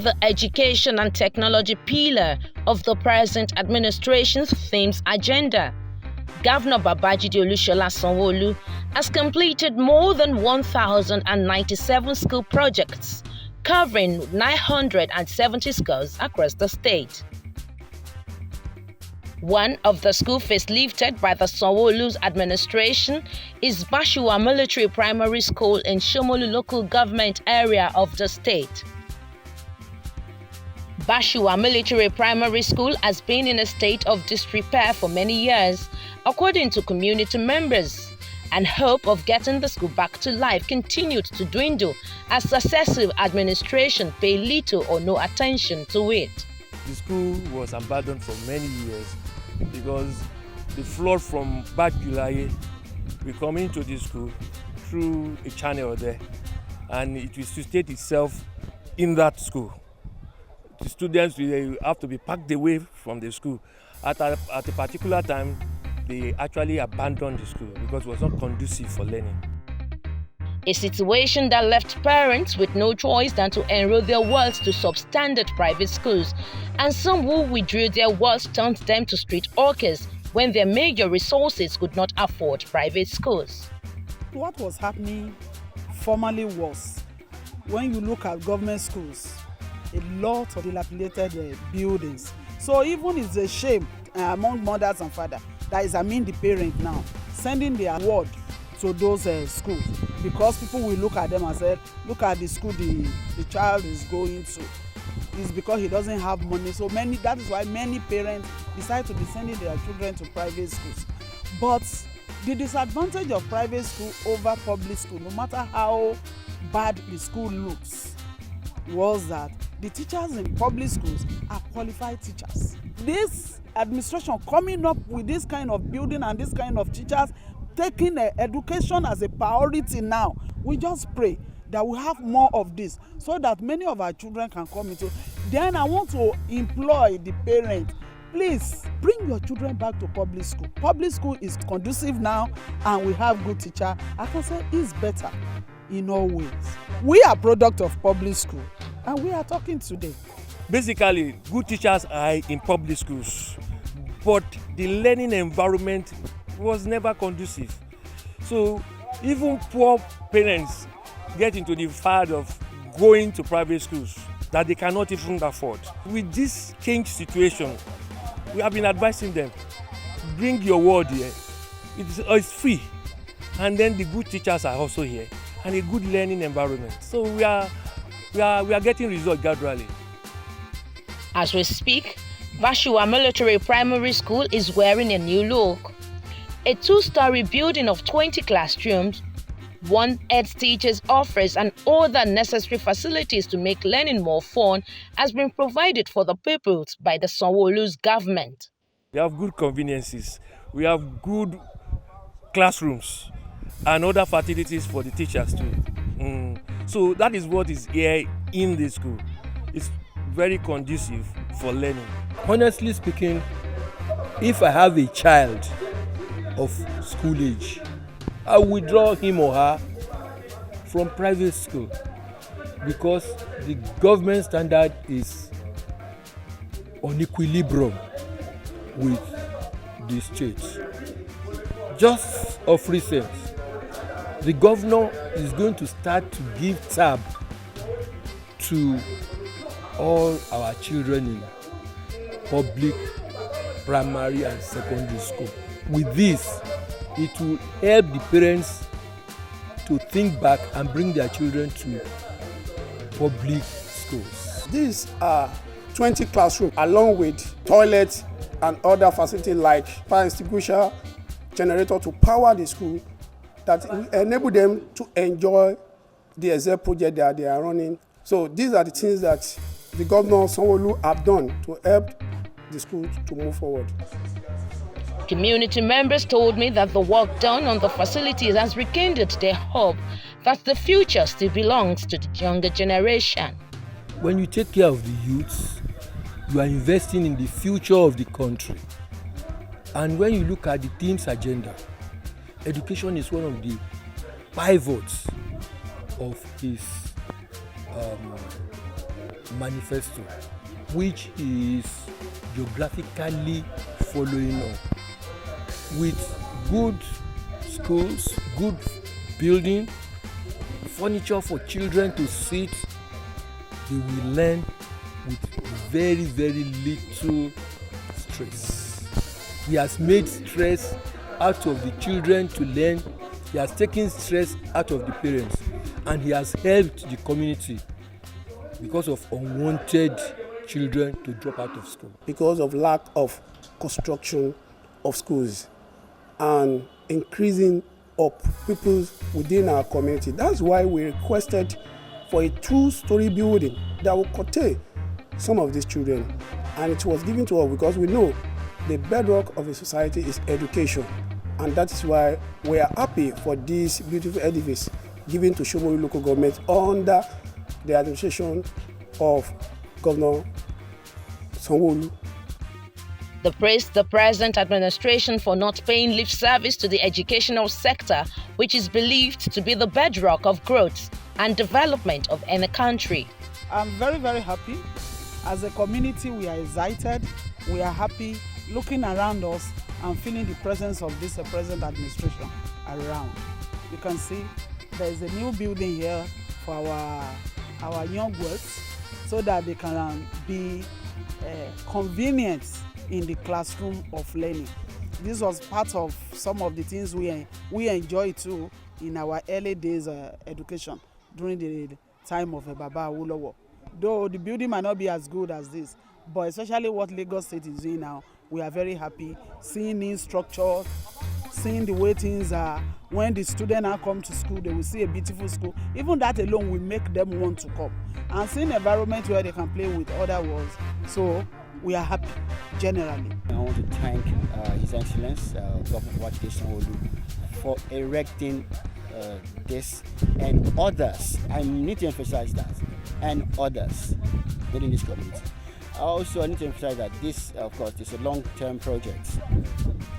the education and technology pillar of the present administration's themes agenda. Governor Babajide Olushola Sanwo-olu has completed more than 1,097 school projects, covering 970 schools across the state. One of the school facelifted by the Sanwo-olu's administration is Boshua Military Primary School in Shomolu local government area of the state. Boshua Military Primary School has been in a state of disrepair for many years, according to community members, and hope of getting the school back to life continued to dwindle as successive administration pay little or no attention to it. The school was abandoned for many years because the flood from bad July will come into the school through a channel there, and it will sustain itself in that school. The students will have to be packed away from the school. At a particular time, they actually abandoned the school because it was not conducive for learning. A situation that left parents with no choice than to enroll their wards to substandard private schools, and some who withdrew their wards turned them to street hawkers when their major resources could not afford private schools. What was happening formerly was, when you look at government schools, a lot of dilapidated buildings. So even it's a shame among mothers and fathers that is the parent now sending their word to those schools, because people will look at them and say, look at the school the child is going to. It's because he doesn't have money. So that is why many parents decide to be sending their children to private schools. But the disadvantage of private school over public school, no matter how bad the school looks, was that the teachers in public schools are qualified teachers. This administration coming up with this kind of building and this kind of teachers, taking education as a priority now, we just pray that we have more of this so that many of our children can come into. Then I want to employ the parents, please bring your children back to public school. Public school is conducive now and we have good teachers. I can say it's better in all ways. We are product of public school and we are talking today. Basically, good teachers are in public schools, but the learning environment was never conducive. So even poor parents get into the fad of going to private schools that they cannot even afford. With this changed situation, we have been advising them, bring your word here. It's free. And then the good teachers are also here and a good learning environment. So we are getting results gradually. As we speak, Boshua Military Primary School is wearing a new look. A two-story building of 20 classrooms, 1 head teacher's office and other necessary facilities to make learning more fun has been provided for the pupils by the Sanwo-olu's government. We have good conveniences, we have good classrooms and other facilities for the teachers too. So that is what is here in the school. It's very conducive for learning. Honestly speaking, if I have a child of school age, I withdraw him or her from private school because the government standard is on equilibrium with the states. Just of recent, the governor is going to start to give tab to all our children in public, primary and secondary school. With this, it will help the parents to think back and bring their children to public schools. These are 20 classrooms along with toilets and other facilities like fire extinguisher, generator to power the school that will enable them to enjoy the Excel project that they are running. So these are the things that the governor Sanwo-olu have done to help the school to move forward. Community members told me that the work done on the facilities has rekindled their hope that the future still belongs to the younger generation. When you take care of the youths, you are investing in the future of the country. And when you look at the team's agenda, education is one of the pivots of his manifesto, which is geographically following up with good schools, good building, furniture for children to sit. They will learn with very, very little stress. He has made stress out of the children to learn. He has taken stress out of the parents, and he has helped the community because of unwanted children to drop out of school. Because of lack of construction of schools and increasing up people within our community. That's why we requested for a 2-story building that will contain some of these children. And it was given to us because we know the bedrock of a society is education. And that is why we are happy for this beautiful edifice given to Shomolu local government under the administration of Governor Sanwo-olu. They praised the present administration for not paying lip service to the educational sector, which is believed to be the bedrock of growth and development of any country. I'm very, very happy. As a community, we are excited. We are happy looking around us and feeling the presence of this present administration around. You can see there is a new building here for our young ones so that they can be convenient in the classroom of learning. This was part of some of the things we enjoy too in our early days education during the time of Baba Awolowo. Though the building might not be as good as this, but especially what Lagos State is doing now, we are very happy seeing new structure, seeing the way things are. When the students now come to school, they will see a beautiful school. Even that alone will make them want to come. And seeing an environment where they can play with other worlds. So we are happy generally. I want to thank His Excellency Governor Sanwo-olu for erecting this and others. I need to emphasize that, and others within this community. I also need to emphasize that this, of course, is a long-term project.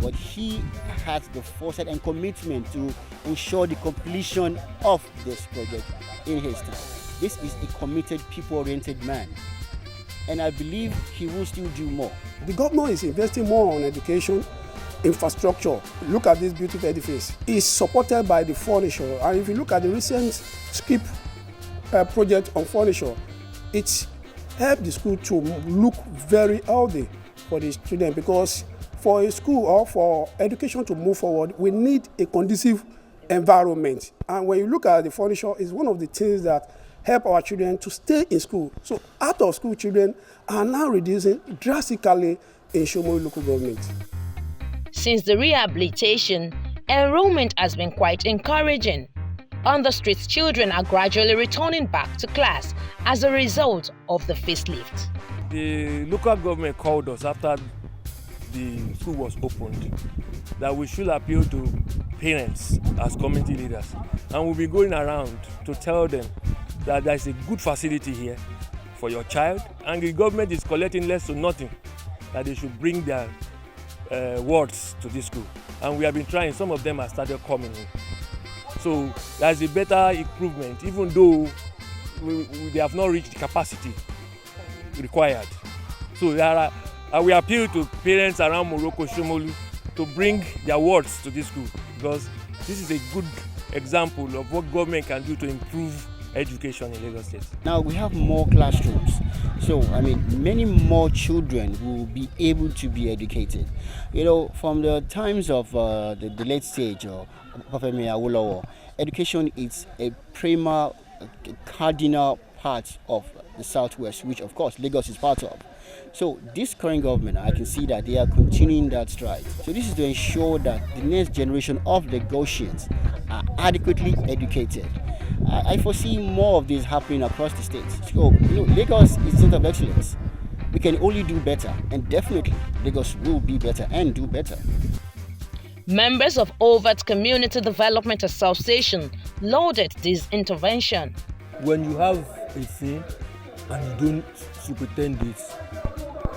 But he has the foresight and commitment to ensure the completion of this project in his time. This is a committed, people-oriented man, and I believe he will still do more. The government is investing more on education, infrastructure. Look at this beautiful edifice. It's supported by the furniture, and if you look at the recent SKIP project on furniture, it's helped the school to look very healthy for the student, because for a school or for education to move forward, we need a conducive environment. And when you look at the furniture, it's one of the things that help our children to stay in school. So out of school children are now reducing drastically in Shomolu local government. Since the rehabilitation, enrollment has been quite encouraging. On the streets, children are gradually returning back to class as a result of the facelift. The local government called us after the school was opened that we should appeal to parents as community leaders, and we'll be going around to tell them that there is a good facility here for your child, and the government is collecting less to nothing, that they should bring their wards to this school. And we have been trying. Some of them have started coming in. So there's a better improvement, even though they have not reached the capacity required. So we appeal to parents around Morocco, Shomolu, to bring their wards to this school, because this is a good example of what government can do to improve education in Lagos State. Now we have more classrooms, so many more children will be able to be educated. From the times of the late stage of Prophet Awolowo, education is a cardinal part of the Southwest, which of course Lagos is part of. So this current government, I can see that they are continuing that stride. So this is to ensure that the next generation of Lagosians are adequately educated. I foresee more of this happening across the state. So Lagos is a center of excellence. We can only do better, and definitely Lagos will be better and do better. Members of Overt Community Development Association lauded this intervention. When you have a thing and you don't superintend it,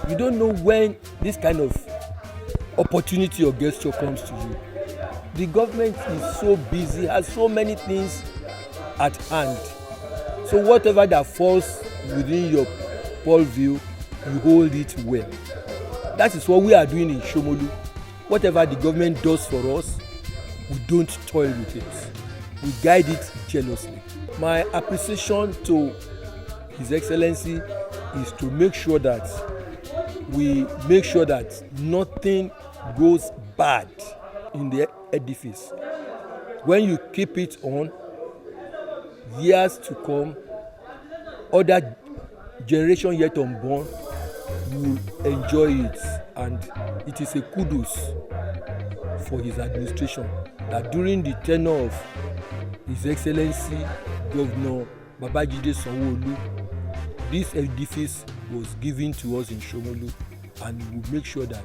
you don't know when this kind of opportunity or gesture comes to you. The government is so busy, has so many things at hand. So whatever that falls within your purview, you hold it well. That is what we are doing in Shomolu. Whatever the government does for us, we don't toy with it. We guide it jealously. My appreciation to His Excellency is to make sure that nothing goes bad in the edifice. When you keep it on, years to come, other generation yet unborn will enjoy it, and it is a kudos for his administration that during the tenure of His Excellency Governor Babajide Sanwo-olu, this edifice was given to us in Shomolu, and we will make sure that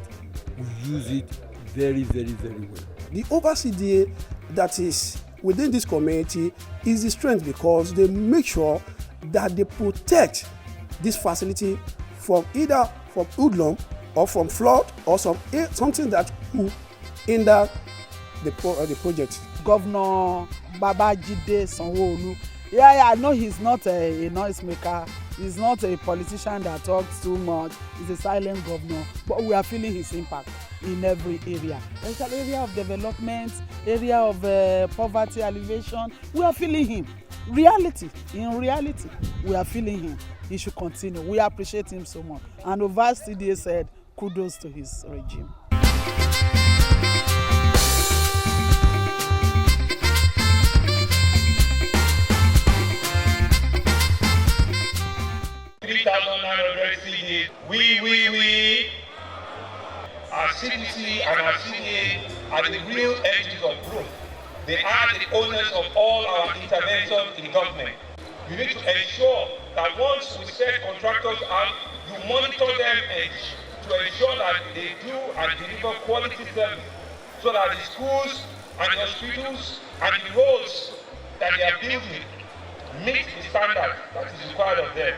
we use it very, very, very well. The over-CDA that is within this community is the strength, because they make sure that they protect this facility from either from hoodlum or from flood or something that will hinder the project. Governor Babajide Sanwo-olu, yeah, I know he's not a noisemaker. He's not a politician that talks too much. He's a silent governor, but we are feeling his impact in every area. There's an area of development, area of poverty alleviation. We are feeling him. In reality, we are feeling him. He should continue. We appreciate him so much. And over-CDA said, kudos to his regime. We, our CDC and our CDA are the real engines of growth. They are the owners of all our interventions in government. You need to ensure that once we set contractors out, you monitor them to ensure that they do and deliver quality service, so that the schools and the hospitals and the roads that they are building meet the standard that is required of them.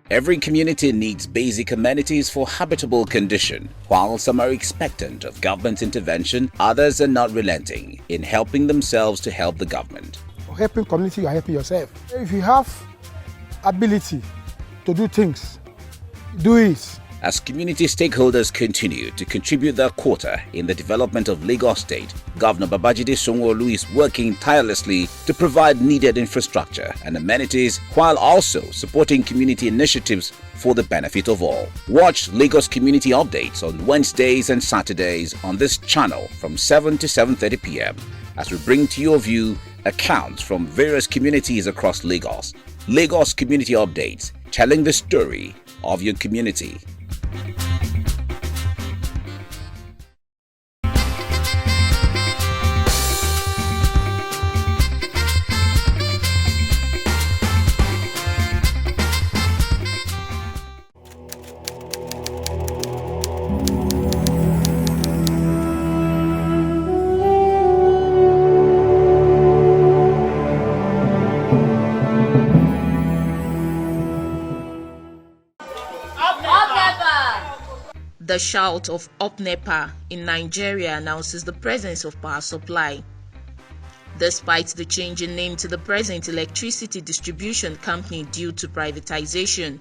Every community needs basic amenities for habitable condition. While some are expectant of government intervention, others are not relenting in helping themselves to help the government. Helping community, you are helping yourself. If you have ability to do things, do it. As community stakeholders continue to contribute their quota in the development of Lagos State, Governor Babajide Sanwo-olu is working tirelessly to provide needed infrastructure and amenities while also supporting community initiatives for the benefit of all. Watch Lagos Community Updates on Wednesdays and Saturdays on this channel from 7 to 7:30 p.m. as we bring to your view accounts from various communities across Lagos. Lagos Community Updates, telling the story of your community. The shout of Up Nepa in Nigeria announces the presence of power supply. Despite the change in name to the present electricity distribution company due to privatization,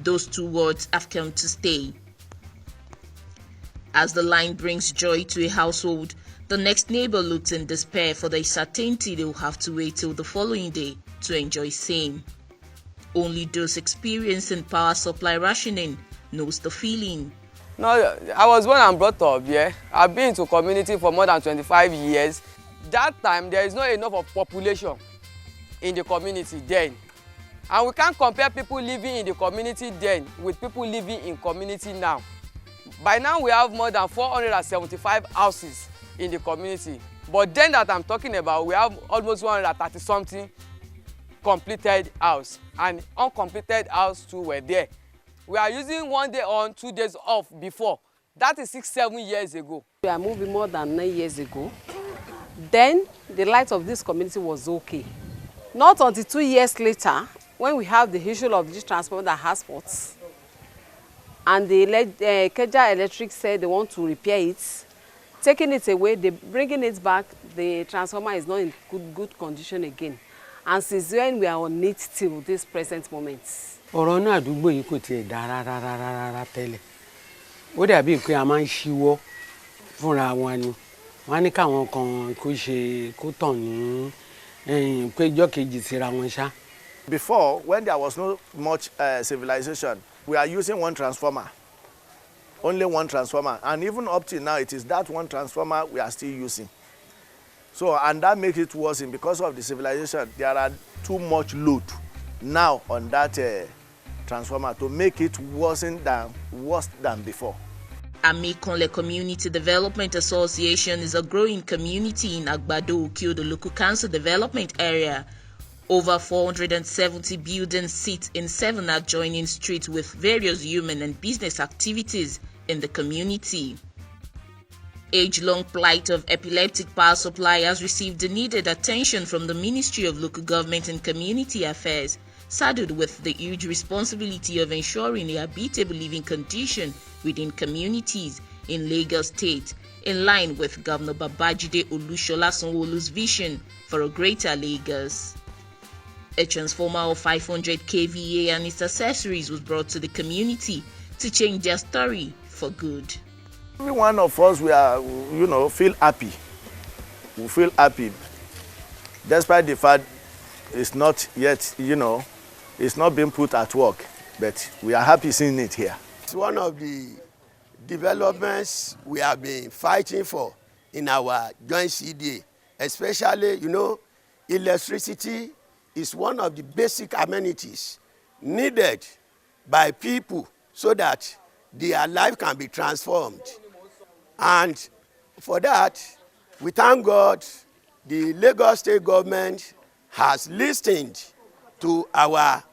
those two words have come to stay. As the line brings joy to a household, the next neighbor looks in despair for the certainty they will have to wait till the following day to enjoy same. Only those experiencing power supply rationing knows the feeling. No, I was born and brought up here. I've been to community for more than 25 years. That time, there is not enough of population in the community then. And we can't compare people living in the community then with people living in community now. By now, we have more than 475 houses in the community. But then that I'm talking about, we have almost 130-something completed house. And uncompleted house too were there. We are using 1 day on, 2 days off before. That is 6-7 years ago. We are moving more than 9 years ago. Then the light of this community was okay. Not until 2 years later, when we have the issue of this transformer that has faults, and the Keja Electric said they want to repair it, taking it away, they bringing it back, the transformer is not in good condition again. and since when we are on it till this present moment. ọ̀rọ̀ náà àdúgbò yìí kò tiẹ̀ dá rárá tẹ́lẹ̀ ó dàbí pé a máa ń ṣíwọ́ fúnra wọn ni wọ́n á ní káwọn kan kó tàn ní péjọ kejì síra wọn ṣá. Before, when there was no much civilization, we are using one transformer, only one transformer, and even up till now, it is that one transformer we are still using. So, and that makes it worse because of the civilization. There are too much load now on that transformer to make it worse than before. Amikonle Community Development Association is a growing community in Agbado Ukio, the local council development area. Over 470 buildings sit in 7 adjoining streets with various human and business activities in the community. Age-long plight of epileptic power supply has received the needed attention from the Ministry of Local Government and Community Affairs, saddled with the huge responsibility of ensuring a habitable living condition within communities in Lagos State, in line with Governor Babajide Olushola Sanwo-Olu's vision for a greater Lagos. A transformer of 500 kVA and its accessories was brought to the community to change their story for good. Every one of us, feel happy. We feel happy, despite the fact it's not yet, it's not being put at work, but we are happy seeing it here. It's one of the developments we have been fighting for in our joint CDA, especially, electricity is one of the basic amenities needed by people so that their life can be transformed. And for that, we thank God the Lagos State government has listened to our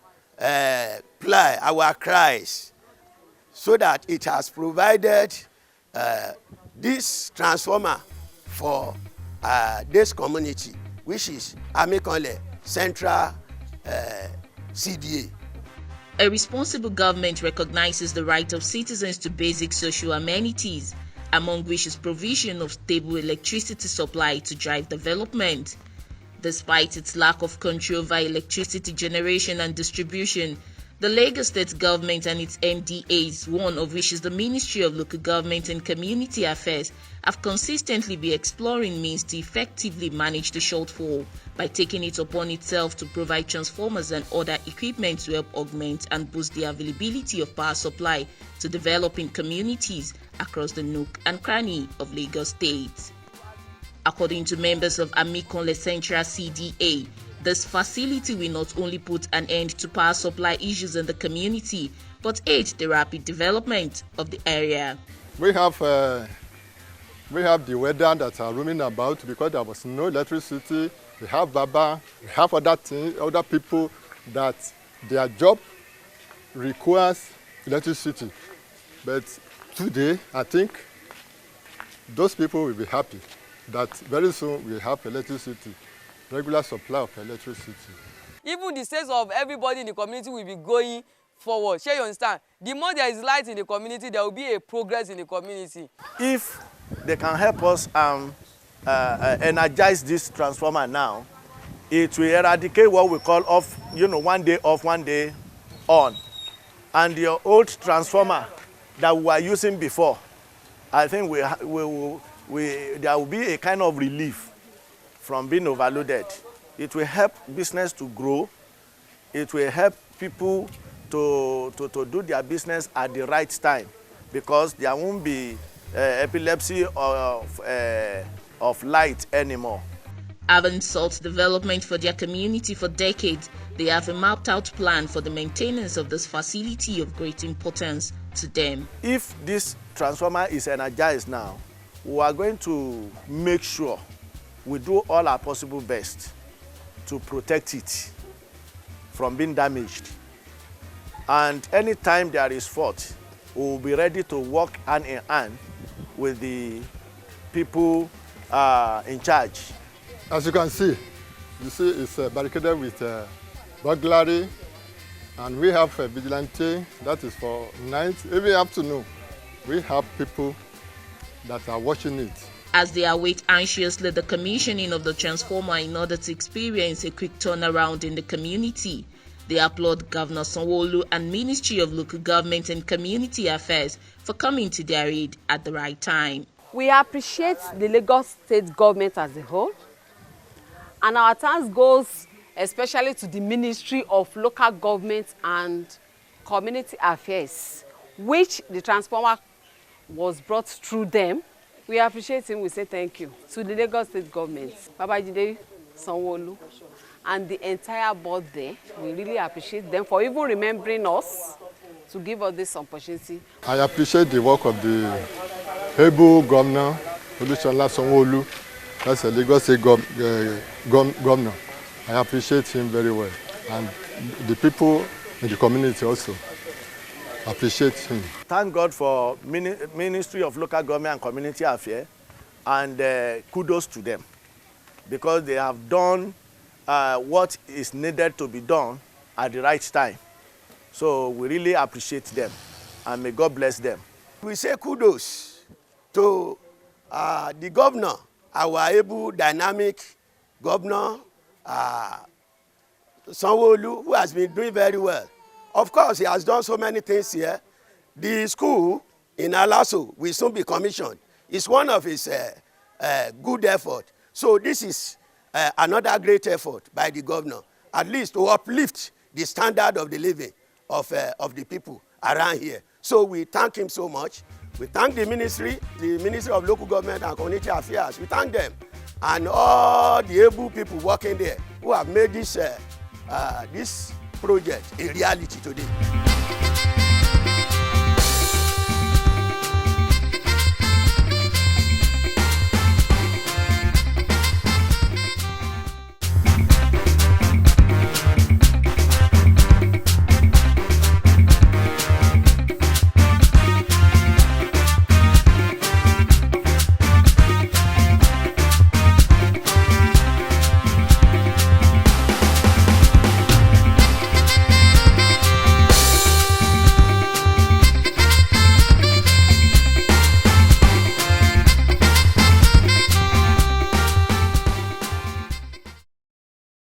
cries, so that it has provided this transformer for this community, which is Amikonle Central CDA. A responsible government recognizes the right of citizens to basic social amenities, among which is provision of stable electricity supply to drive development. Despite its lack of control over electricity generation and distribution, the Lagos State government and its MDAs, one of which is the Ministry of Local Government and Community Affairs, have consistently been exploring means to effectively manage the shortfall by taking it upon itself to provide transformers and other equipment to help augment and boost the availability of power supply to developing communities across the nook and cranny of Lagos State. According to members of Amikonle Central CDA, this facility will not only put an end to power supply issues in the community, but aid the rapid development of the area. We have the weather that are roaming about because there was no electricity. We have Baba, we have other people that their job requires electricity. But today, I think those people will be happy that very soon we have electricity. Regular supply of electricity. Even the sense of everybody in the community will be going forward. Shall you understand? The more there is light in the community, there will be a progress in the community. If they can help us energize this transformer now, it will eradicate what we call off, 1 day off, 1 day on. And your old transformer that we were using before, I think there will be a kind of relief from being overloaded. It will help business to grow. It will help people to do their business at the right time, because there won't be epilepsy of light anymore. Having sought development for their community for decades, they have a mapped out plan for the maintenance of this facility of great importance to them. If this transformer is energized now, we are going to make sure we do all our possible best to protect it from being damaged. And anytime there is fault, we will be ready to work hand in hand with the people in charge. As you can see, it's barricaded with burglary, and we have a vigilante that is for night. Every afternoon, we have people that are watching it. as they await anxiously the commissioning of the transformer in order to experience a quick turnaround in the community. They applaud Governor Sanwo-olu and Ministry of Local Government and Community Affairs for coming to their aid at the right time. We appreciate the Lagos State government as a whole, and our thanks goes especially to the Ministry of Local Government and Community Affairs, which the transformer was brought through them. We appreciate him. We say thank you to the Lagos State government, Babajide Sanwo-olu, and the entire board there. We really appreciate them for even remembering us to give us this opportunity. I appreciate the work of the able governor, Olusola Sanwo-olu. That's a Lagos State governor. I appreciate him very well, and the people in the community also appreciate him. Thank God for Ministry of Local Government and Community Affairs, and kudos to them, because they have done what is needed to be done at the right time. So we really appreciate them, and may God bless them. We say kudos to the governor, our able, dynamic governor, Sanwo-olu, who has been doing very well. Of course, he has done so many things here. The school in Alaso will soon be commissioned. It's one of his good effort. So this is another great effort by the governor, at least to uplift the standard of the living of the people around here. So we thank him so much. We thank the Ministry of Local Government and Community Affairs. We thank them and all the able people working there who have made this project a reality today.